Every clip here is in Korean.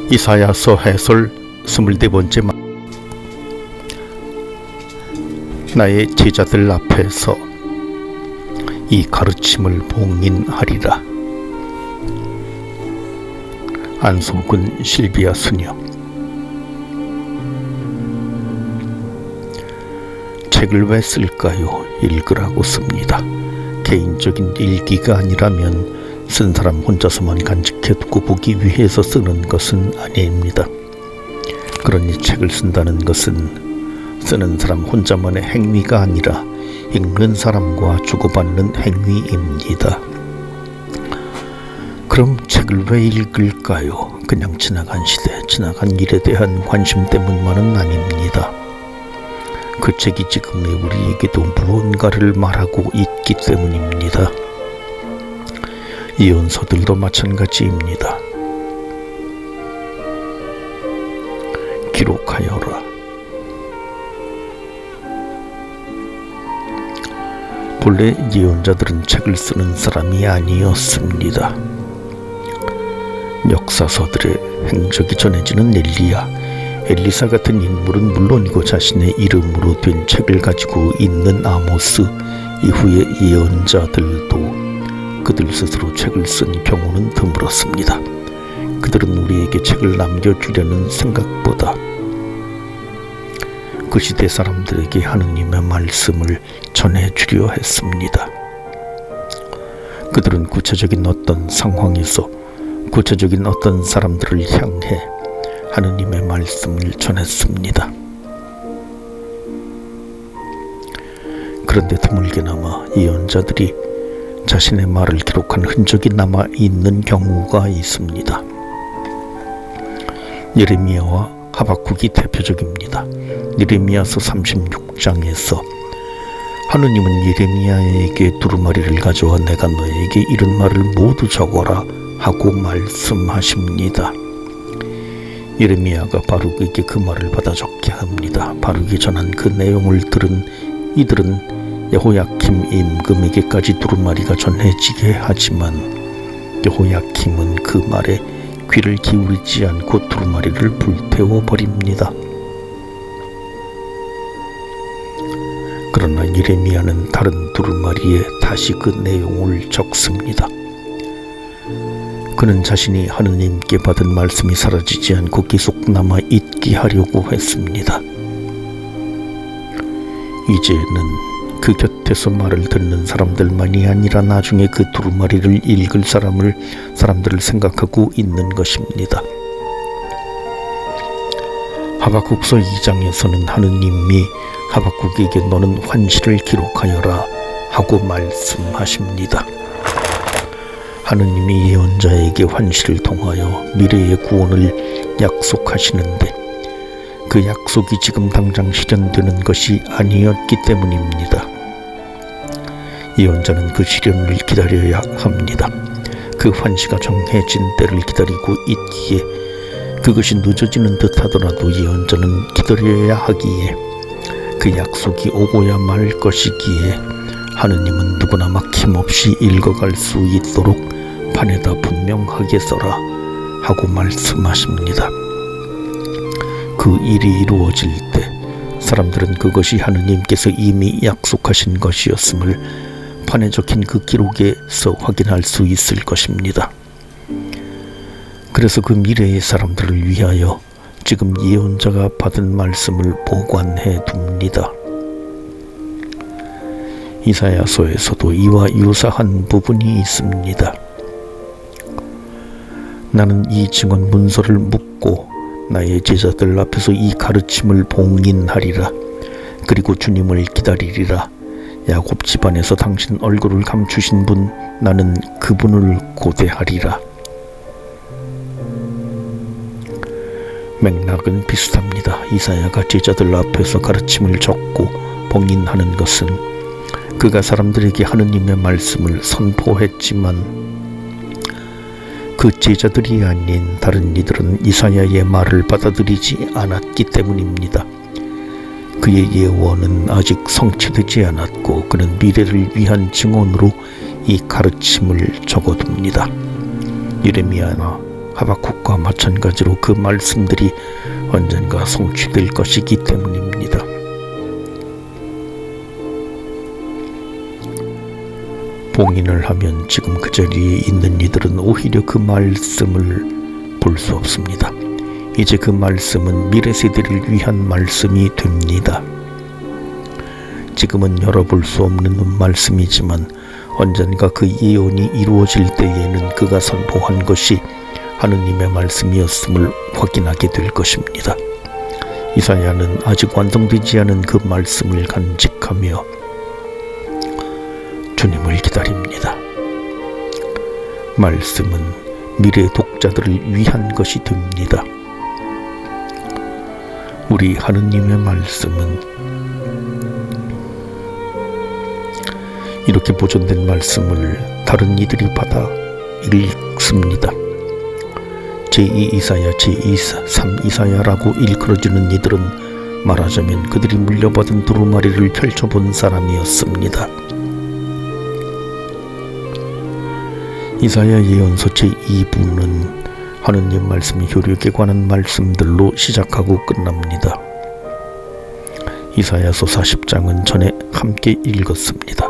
이사야서 해설 24번째 나의 제자들 앞에서 이 가르침을 봉인하리라. 안소근 실비아 수녀. 책을 왜 쓸까요? 읽으라고 씁니다. 개인적인 일기가 아니라면 쓴 사람 혼자서만 간직해두고 보기 위해서 쓰는 것은 아닙니다. 그러니 책을 쓴다는 것은 쓰는 사람 혼자만의 행위가 아니라 읽는 사람과 주고받는 행위입니다. 그럼 책을 왜 읽을까요? 그냥 지나간 시대, 지나간 일에 대한 관심 때문만은 아닙니다. 그 책이 지금의 우리에게도 무언가를 말하고 있기 때문입니다. 예언서들도 마찬가지입니다. 기록하여라. 본래 예언자들은 책을 쓰는 사람이 아니었습니다. 역사서들의 행적이 전해지는 엘리야, 엘리사 같은 인물은 물론이고 자신의 이름으로 된 책을 가지고 있는 아모스, 이후의 예언자들도 그들 스스로 책을 쓴 경우는 드물었습니다. 그들은 우리에게 책을 남겨주려는 생각보다 그 시대 사람들에게 하느님의 말씀을 전해주려 했습니다. 그들은 구체적인 어떤 상황에서 구체적인 어떤 사람들을 향해 하느님의 말씀을 전했습니다. 그런데 드물게나마 예언자들이 자신의 말을 기록한 흔적이 남아있는 경우가 있습니다. 예레미야와 하박국이 대표적입니다. 예레미야서 36장에서 하느님은 예레미야에게 두루마리를 가져와 내가 너에게 이런 말을 모두 적어라 하고 말씀하십니다. 예레미야가 바룩에게 그 말을 받아 적게 합니다. 바룩이 전한 그 내용을 들은 이들은 여호야킴 임금에게까지 두루마리가 전해지게 하지만 여호야킴은 그 말에 귀를 기울이지 않고 두루마리를 불태워 버립니다. 그러나 예레미야는 다른 두루마리에 다시 그 내용을 적습니다. 그는 자신이 하느님께 받은 말씀이 사라지지 않고 계속 남아 있게 하려고 했습니다. 이제는 그 곁에서 말을 듣는 사람들만이 아니라 나중에 그 두루마리를 읽을 사람들을 생각하고 있는 것입니다. 하박국서 2장에서는 하느님이 하박국에게 너는 환시를 기록하여라 하고 말씀하십니다. 하느님이 예언자에게 환시를 통하여 미래의 구원을 약속하시는데 그 약속이 지금 당장 실현되는 것이 아니었기 때문입니다. 예언자는 그 실현을 기다려야 합니다. 그 환시가 정해진 때를 기다리고 있기에 그것이 늦어지는 듯 하더라도 예언자는 기다려야 하기에 그 약속이 오고야 말 것이기에 하느님은 누구나 막힘없이 읽어갈 수 있도록 판에다 분명하게 써라 하고 말씀하십니다. 그 일이 이루어질 때 사람들은 그것이 하느님께서 이미 약속하신 것이었음을 판에 적힌 그 기록에서 확인할 수 있을 것입니다. 그래서 그 미래의 사람들을 위하여 지금 예언자가 받은 말씀을 보관해 둡니다. 이사야서에서도 이와 유사한 부분이 있습니다. 나는 이 증언 문서를 묻고 나의 제자들 앞에서 이 가르침을 봉인하리라. 그리고 주님을 기다리리라. 야곱 집안에서 당신 얼굴을 감추신 분, 나는 그분을 고대하리라. 맥락은 비슷합니다. 이사야가 제자들 앞에서 가르침을 적고 봉인하는 것은 그가 사람들에게 하느님의 말씀을 선포했지만 그 제자들이 아닌 다른 이들은 이사야의 말을 받아들이지 않았기 때문입니다. 그의 예언은 아직 성취되지 않았고 그는 미래를 위한 증언으로 이 가르침을 적어둡니다. 예레미야나 하박국과 마찬가지로 그 말씀들이 언젠가 성취될 것이기 때문입니다. 봉인을 하면 지금 그 자리에 있는 이들은 오히려 그 말씀을 볼 수 없습니다. 이제 그 말씀은 미래 세대를 위한 말씀이 됩니다. 지금은 열어볼 수 없는 말씀이지만 언젠가 그 예언이 이루어질 때에는 그가 선포한 것이 하느님의 말씀이었음을 확인하게 될 것입니다. 이사야는 아직 완성되지 않은 그 말씀을 간직하며 주님을 기다립니다. 말씀은 미래 독자들을 위한 것이 됩니다. 우리 하느님의 말씀은 이렇게 보존된 말씀을 다른 이들이 받아 읽습니다. 제2 이사야, 제3 이사야라고 일컬어지는 이들은 말하자면 그들이 물려받은 두루마리를 펼쳐본 사람이었습니다. 이사야 예언서 제2부는 하느님 말씀의 효력에 관한 말씀들로 시작하고 끝납니다. 이사야서 40장은 전에 함께 읽었습니다.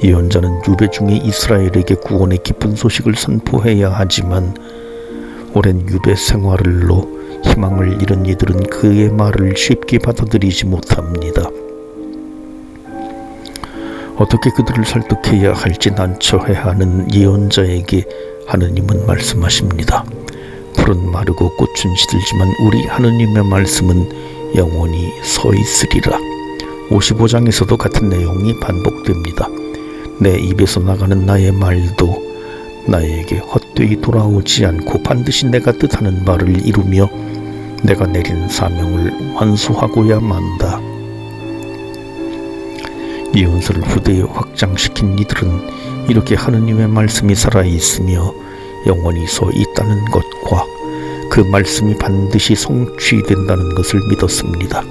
예언자는 유배 중에 이스라엘에게 구원의 기쁜 소식을 선포해야 하지만 오랜 유배 생활로 희망을 잃은 이들은 그의 말을 쉽게 받아들이지 못합니다. 어떻게 그들을 설득해야 할지 난처해하는 예언자에게 하느님은 말씀하십니다. 풀은 마르고 꽃은 시들지만 우리 하느님의 말씀은 영원히 서 있으리라. 55장에서도 같은 내용이 반복됩니다. 내 입에서 나가는 나의 말도 나에게 헛되이 돌아오지 않고 반드시 내가 뜻하는 바를 이루며 내가 내린 사명을 완수하고야 만다. 예언서를 후대에 확장시킨 이들은 이렇게 하느님의 말씀이 살아있으며 영원히 서 있다는 것과 그 말씀이 반드시 성취된다는 것을 믿었습니다.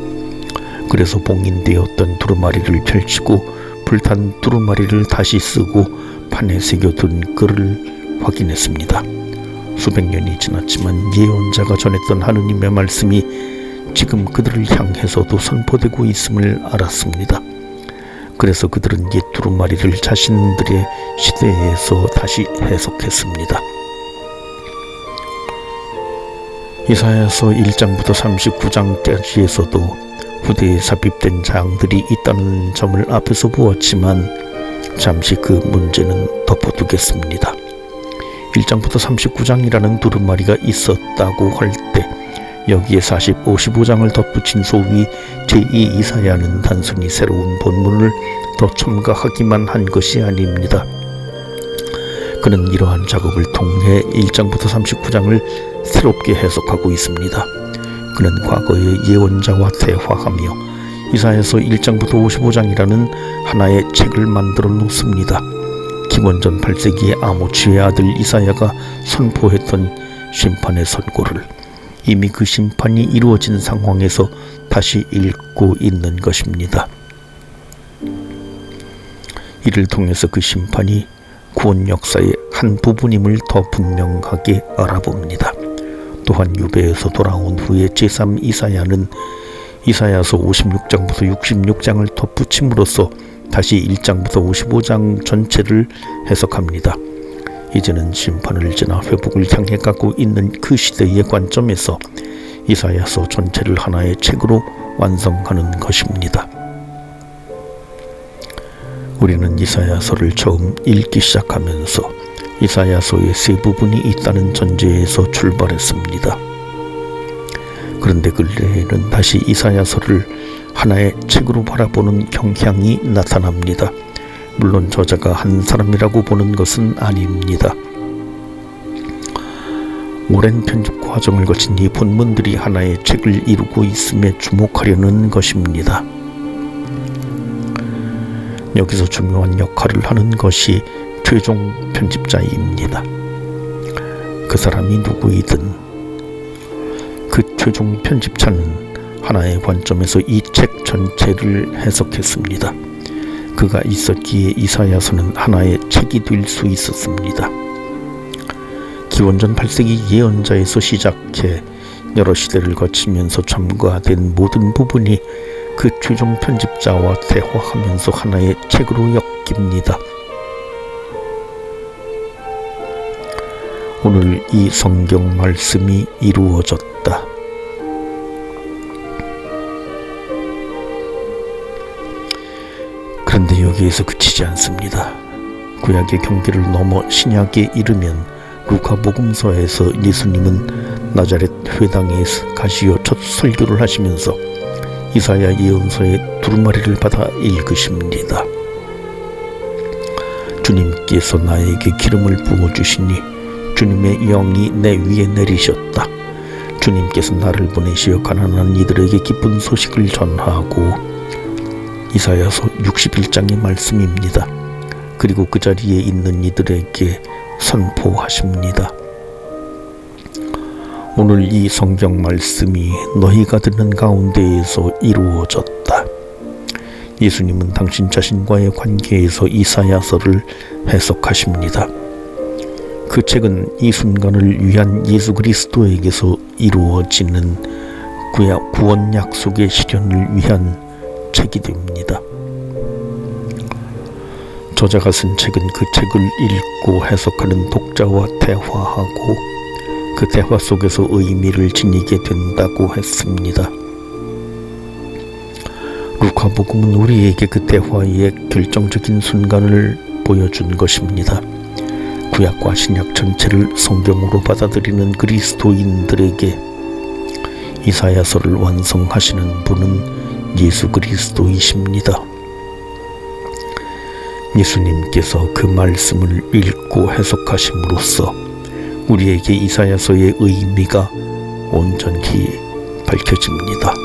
그래서 봉인되었던 두루마리를 펼치고 불탄 두루마리를 다시 쓰고 판에 새겨둔 글을 확인했습니다. 수백 년이 지났지만 예언자가 전했던 하느님의 말씀이 지금 그들을 향해서도 선포되고 있음을 알았습니다. 그래서 그들은 옛 두루마리를 자신들의 시대에서 다시 해석했습니다. 이사야서 1장부터 39장까지에서도 후대에 삽입된 장들이 있다는 점을 앞에서 보았지만 잠시 그 문제는 덮어두겠습니다. 1장부터 39장이라는 두루마리가 있었다고 할 때 여기에 55장을 덧붙인 소위 제2 이사야는 단순히 새로운 본문을 더 첨가하기만 한 것이 아닙니다. 그는 이러한 작업을 통해 1장부터 39장을 새롭게 해석하고 있습니다. 그는 과거의 예언자와 대화하며 이사야서 1장부터 55장이라는 하나의 책을 만들어 놓습니다. 기원전 8세기의 아모츠의 아들 이사야가 선포했던 심판의 선고를 이미 그 심판이 이루어진 상황에서 다시 읽고 있는 것입니다. 이를 통해서 그 심판이 구원 역사의 한 부분임을 더 분명하게 알아봅니다. 또한 유배에서 돌아온 후에 제3 이사야는 이사야서 56장부터 66장을 덧붙임으로써 다시 1장부터 55장 전체를 해석합니다. 이제는 심판을 지나 회복을 향해 가고 있는 그 시대의 관점에서 이사야서 전체를 하나의 책으로 완성하는 것입니다. 우리는 이사야서를 처음 읽기 시작하면서 이사야서의 세 부분이 있다는 전제에서 출발했습니다. 그런데 근래에는 다시 이사야서를 하나의 책으로 바라보는 경향이 나타납니다. 물론 저자가 한 사람이라고 보는 것은 아닙니다. 오랜 편집 과정을 거친 이 본문들이 하나의 책을 이루고 있음에 주목하려는 것입니다. 여기서 중요한 역할을 하는 것이 최종 편집자입니다. 그 사람이 누구이든 그 최종 편집자는 하나의 관점에서 이 책 전체를 해석했습니다. 그가 있었기에 이사야서는 하나의 책이 될 수 있었습니다. 기원전 8세기 예언자에서 시작해 여러 시대를 거치면서 첨가된 모든 부분이 그 최종 편집자와 대화하면서 하나의 책으로 엮입니다. 오늘 이 성경 말씀이 이루어졌다. 그런데 여기에서 그치지 않습니다. 구약의 경계를 넘어 신약에 이르면 루카복음서에서 예수님은 나자렛 회당에 가시어 첫 설교를 하시면서 이사야 예언서의 두루마리를 받아 읽으십니다. 주님께서 나에게 기름을 부어주시니 주님의 영이 내 위에 내리셨다. 주님께서 나를 보내시어 가난한 이들에게 기쁜 소식을 전하고, 이사야서 61장의 말씀입니다. 그리고 그 자리에 있는 이들에게 선포하십니다. 오늘 이 성경 말씀이 너희가 듣는 가운데에서 이루어졌다. 예수님은 당신 자신과의 관계에서 이사야서를 해석하십니다. 그 책은 이 순간을 위한 예수 그리스도에게서 이루어지는 구원 약속의 실현을 위한 책이 됩니다. 저자가 쓴 책은 그 책을 읽고 해석하는 독자와 대화하고 그 대화 속에서 의미를 지니게 된다고 했습니다. 루카복음은 우리에게 그 대화의 결정적인 순간을 보여준 것입니다. 구약과 신약 전체를 성경으로 받아들이는 그리스도인들에게 이사야서를 완성하시는 분은 예수 그리스도이십니다. 예수님께서 그 말씀을 읽고 해석하심으로써 우리에게 이사야서의 의미가 온전히 밝혀집니다.